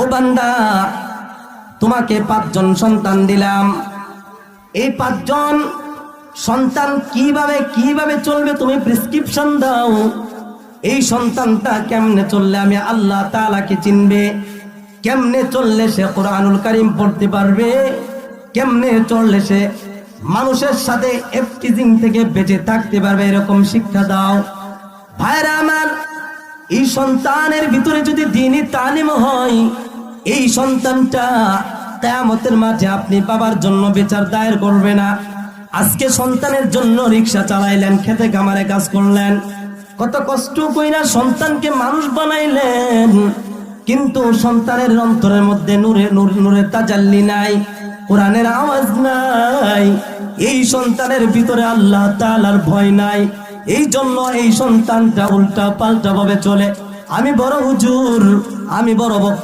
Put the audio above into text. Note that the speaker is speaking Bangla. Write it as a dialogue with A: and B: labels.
A: ও বান্দা, তোমাকে 5 জন সন্তান দিলাম, এই 5 জন সন্তান কিভাবে চলবে তুমি প্রেসক্রিপশন দাও। এই সন্তানটা কেমনে চললে আমি আল্লাহ তাআলাকে চিনবে, কেমনে চললে সে কোরআনুল কারীম পড়তে পারবে, কেমনে চললে সে মানুষের সাথে এফটিজিং থেকে বেঁচে থাকতে পারবে, এরকম শিক্ষা দাও। ভাইরা আমার, এই সন্তানের ভিতরে যদি দ্বীনি তালিম হয়, এই সন্তানটা কিয়ামতের মাঠে আপনি বাবার জন্য বিচার দায়ের করবে না। আজকে সন্তানের জন্য রিকশা চালাইলেন, খেতে খামারে কাজ করলেন, কত কষ্ট কইরা সন্তানকে মানুষ বানাইলেন, কিন্তু সন্তানের অন্তরের মধ্যে নূরের তাজাল্লি নাই, কোরআনের আওয়াজ নাই, এই সন্তানের ভিতরে আল্লাহ তাআলার ভয় নাই। এই জন্য এই সন্তানটা উল্টা পাল্টা ভাবে চলে। আমি বড় হুজুর, আমি বড় বক্তা।